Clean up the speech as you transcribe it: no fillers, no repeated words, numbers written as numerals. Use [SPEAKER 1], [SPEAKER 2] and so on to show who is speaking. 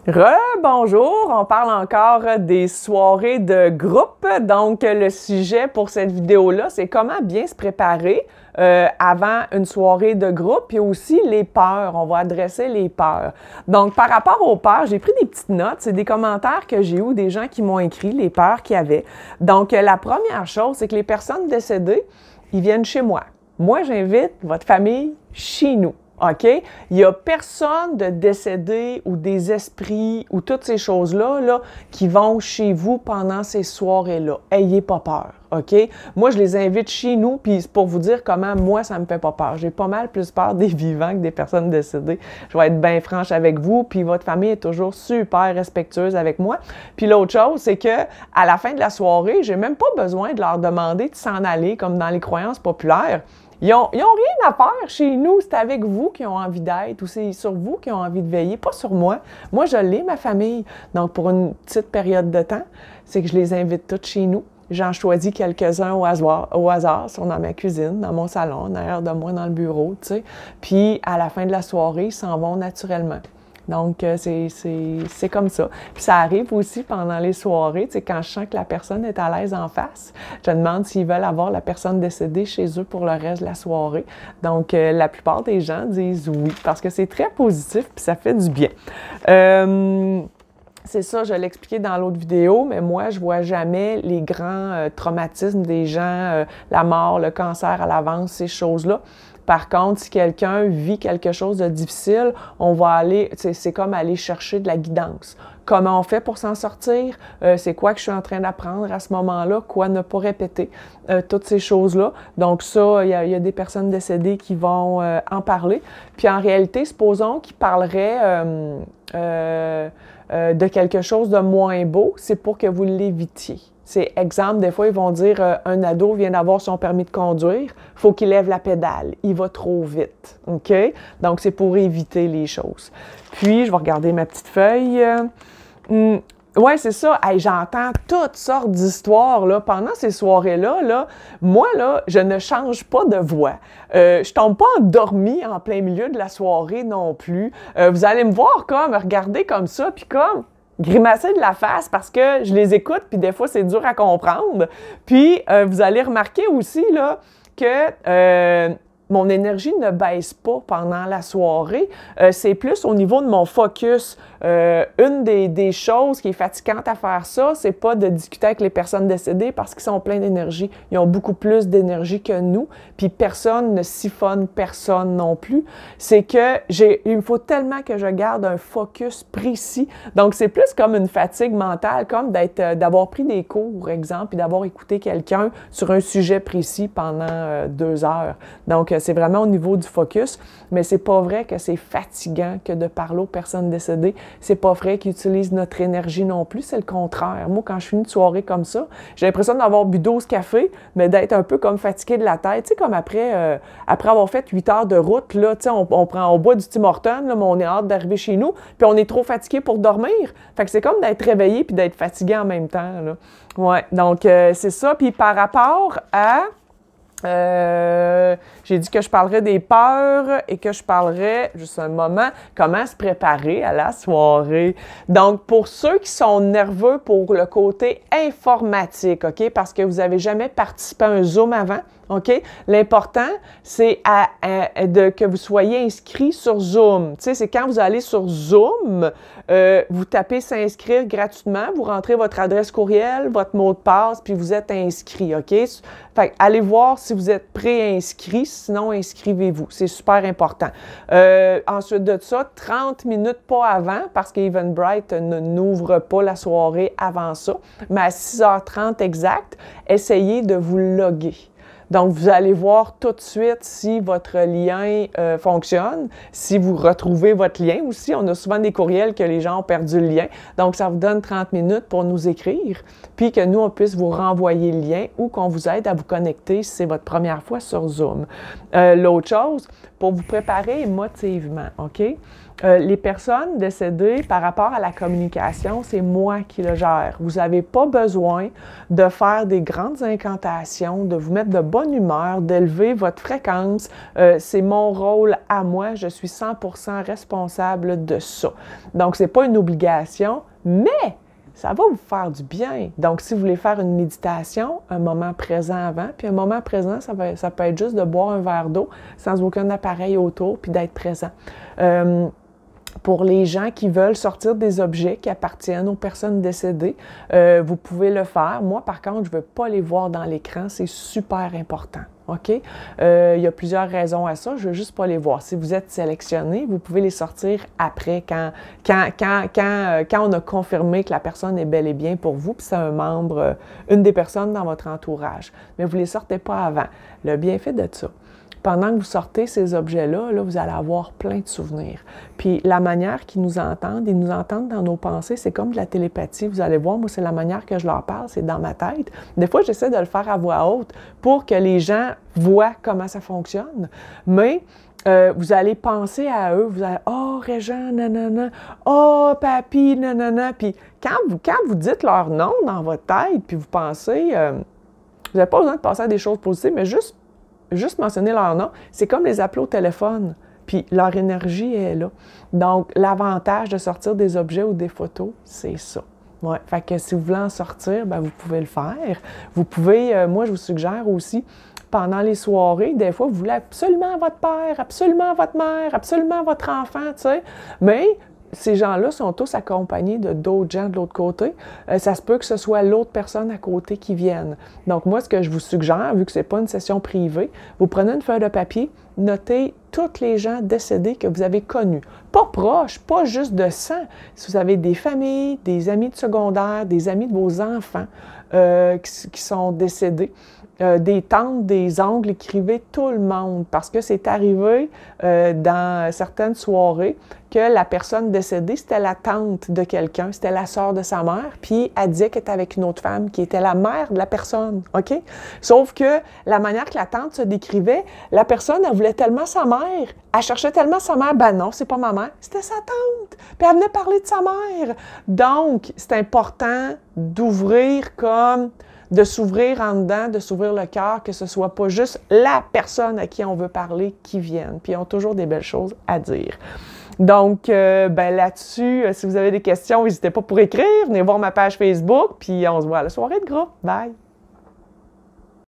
[SPEAKER 1] Rebonjour, on parle encore des soirées de groupe. Donc, le sujet pour cette vidéo-là, c'est comment bien se préparer avant une soirée de groupe, puis aussi les peurs. On va adresser les peurs. Donc, par rapport aux peurs, j'ai pris des petites notes. C'est des commentaires que j'ai eus, des gens qui m'ont écrit, les peurs qu'il y avait. Donc, la première chose, c'est que les personnes décédées, ils viennent chez moi. Moi, j'invite votre famille chez nous. OK? Il n'y a personne de décédé ou des esprits ou toutes ces choses-là qui vont chez vous pendant ces soirées-là. Ayez pas peur. OK? Moi, je les invite chez nous, puis c'est pour vous dire comment moi, ça me fait pas peur. J'ai pas mal plus peur des vivants que des personnes décédées. Je vais être bien franche avec vous, puis votre famille est toujours super respectueuse avec moi. Puis l'autre chose, c'est que à la fin de la soirée, j'ai même pas besoin de leur demander de s'en aller, comme dans les croyances populaires. Ils n'ont rien à faire chez nous. C'est avec vous qu'ils ont envie d'être ou c'est sur vous qu'ils ont envie de veiller, pas sur moi. Moi, je l'ai, ma famille. Donc, pour une petite période de temps, c'est que je les invite toutes chez nous. J'en choisis quelques-uns au hasard, sont dans ma cuisine, dans mon salon, derrière de moi dans le bureau, tu sais. Puis, à la fin de la soirée, ils s'en vont naturellement. Donc, c'est comme ça. Puis ça arrive aussi pendant les soirées, tu sais, quand je sens que la personne est à l'aise en face, je demande s'ils veulent avoir la personne décédée chez eux pour le reste de la soirée. Donc, la plupart des gens disent oui, parce que c'est très positif puis ça fait du bien. C'est ça, je l'ai expliqué dans l'autre vidéo, mais moi, je vois jamais les grands traumatismes des gens, la mort, le cancer à l'avance, ces choses-là. Par contre, si quelqu'un vit quelque chose de difficile, on va aller, c'est comme aller chercher de la guidance. Comment on fait pour s'en sortir? C'est quoi que je suis en train d'apprendre à ce moment-là? Quoi ne pas répéter? Toutes ces choses-là. Donc ça, il y a des personnes décédées qui vont en parler. Puis en réalité, supposons qu'ils parleraient de quelque chose de moins beau, c'est pour que vous l'évitiez. C'est exemple, des fois, ils vont dire un ado vient d'avoir son permis de conduire, il faut qu'il lève la pédale, il va trop vite. OK? Donc, c'est pour éviter les choses. Puis, je vais regarder ma petite feuille. Oui, c'est ça. Hey, j'entends toutes sortes d'histoires là, pendant ces soirées-là. Là, moi, là, je ne change pas de voix. Je tombe pas endormie en plein milieu de la soirée non plus. Vous allez me voir comme, regarder comme ça, puis comme grimacer de la face parce que je les écoute, puis des fois, c'est dur à comprendre. Puis, vous allez remarquer aussi là, que mon énergie ne baisse pas pendant la soirée. C'est plus au niveau de mon focus. Une des choses qui est fatigante à faire ça, c'est pas de discuter avec les personnes décédées parce qu'ils sont pleins d'énergie. Ils ont beaucoup plus d'énergie que nous, puis personne ne siphonne personne non plus. C'est que il me faut tellement que je garde un focus précis. Donc, c'est plus comme une fatigue mentale, comme d'avoir pris des cours, exemple, puis d'avoir écouté quelqu'un sur un sujet précis pendant 2 heures. Donc, c'est vraiment au niveau du focus, mais c'est pas vrai que c'est fatigant que de parler aux personnes décédées. C'est pas vrai qu'ils utilisent notre énergie non plus, c'est le contraire. Moi, quand je finis une soirée comme ça, j'ai l'impression d'avoir bu 12 cafés, mais d'être un peu comme fatigué de la tête. Tu sais, comme après avoir fait 8 heures de route, là, tu sais, on boit du Tim Hortons, là, mais on est hâte d'arriver chez nous, puis on est trop fatigué pour dormir. Fait que c'est comme d'être réveillé puis d'être fatigué en même temps, là. Ouais, donc c'est ça. Puis par rapport à j'ai dit que je parlerais des peurs et que je parlerais, juste un moment, comment se préparer à la soirée. Donc, pour ceux qui sont nerveux pour le côté informatique, OK, parce que vous n'avez jamais participé à un Zoom avant, OK? L'important, c'est que vous soyez inscrit sur Zoom. Tu sais, c'est quand vous allez sur Zoom, vous tapez s'inscrire gratuitement, vous rentrez votre adresse courriel, votre mot de passe, puis vous êtes inscrit, OK? Fait que allez voir si vous êtes pré-inscrit, sinon inscrivez-vous. C'est super important. Ensuite de ça, 30 minutes pas avant, parce qu'Eventbrite n'ouvre pas la soirée avant ça, mais à 6h30 exact, essayez de vous loguer. Donc, vous allez voir tout de suite si votre lien fonctionne, si vous retrouvez votre lien aussi. On a souvent des courriels que les gens ont perdu le lien. Donc, ça vous donne 30 minutes pour nous écrire, puis que nous, on puisse vous renvoyer le lien ou qu'on vous aide à vous connecter si c'est votre première fois sur Zoom. L'autre chose, pour vous préparer émotivement, OK? Les personnes décédées, par rapport à la communication, c'est moi qui le gère. Vous n'avez pas besoin de faire des grandes incantations, de vous mettre de bonne humeur, d'élever votre fréquence. C'est mon rôle à moi. Je suis 100% responsable de ça. Donc, ce n'est pas une obligation, mais ça va vous faire du bien. Donc, si vous voulez faire une méditation, un moment présent avant, puis un moment présent, ça peut être juste de boire un verre d'eau sans aucun appareil autour, puis d'être présent. Pour les gens qui veulent sortir des objets qui appartiennent aux personnes décédées, vous pouvez le faire. Moi, par contre, je ne veux pas les voir dans l'écran. C'est super important. OK? Il y a plusieurs raisons à ça. Je ne veux juste pas les voir. Si vous êtes sélectionné, vous pouvez les sortir après, quand on a confirmé que la personne est bel et bien pour vous, puis c'est un membre, une des personnes dans votre entourage. Mais vous ne les sortez pas avant. Le bienfait de ça, pendant que vous sortez ces objets-là, là, vous allez avoir plein de souvenirs. Puis la manière qu'ils nous entendent, ils nous entendent dans nos pensées, c'est comme de la télépathie. Vous allez voir, moi, c'est la manière que je leur parle, c'est dans ma tête. Des fois, j'essaie de le faire à voix haute pour que les gens voient comment ça fonctionne. Mais vous allez penser à eux, vous allez « Oh, Régent, nanana, oh, papy, nanana ». Puis quand vous dites leur nom dans votre tête, puis vous pensez, vous n'avez pas besoin de penser à des choses positives, mais juste mentionner leur nom, c'est comme les appeler au téléphone, puis leur énergie est là. Donc, l'avantage de sortir des objets ou des photos, c'est ça. Ouais. Fait que si vous voulez en sortir, bien, vous pouvez le faire. Vous pouvez, moi, je vous suggère aussi, pendant les soirées, des fois, vous voulez absolument votre père, absolument votre mère, absolument votre enfant, tu sais, mais ces gens-là sont tous accompagnés de d'autres gens de l'autre côté. Ça se peut que ce soit l'autre personne à côté qui vienne. Donc, moi, ce que je vous suggère, vu que ce n'est pas une session privée, vous prenez une feuille de papier, notez tous les gens décédés que vous avez connus. Pas proches, pas juste de sang. Si vous avez des familles, des amis de secondaire, des amis de vos enfants qui sont décédés, des tantes, des oncles, écrivez tout le monde, parce que c'est arrivé dans certaines soirées que la personne décédée, c'était la tante de quelqu'un, c'était la sœur de sa mère, puis elle disait qu'elle était avec une autre femme qui était la mère de la personne, OK? Sauf que la manière que la tante se décrivait, la personne, elle voulait tellement sa mère, elle cherchait tellement sa mère, ben non, c'est pas ma mère, c'était sa tante, puis elle venait parler de sa mère. Donc, c'est important d'ouvrir de s'ouvrir en dedans, de s'ouvrir le cœur, que ce soit pas juste la personne à qui on veut parler qui vienne. Puis ils ont toujours des belles choses à dire. Donc, ben là-dessus, si vous avez des questions, n'hésitez pas pour écrire. Venez voir ma page Facebook, puis on se voit à la soirée de groupe. Bye!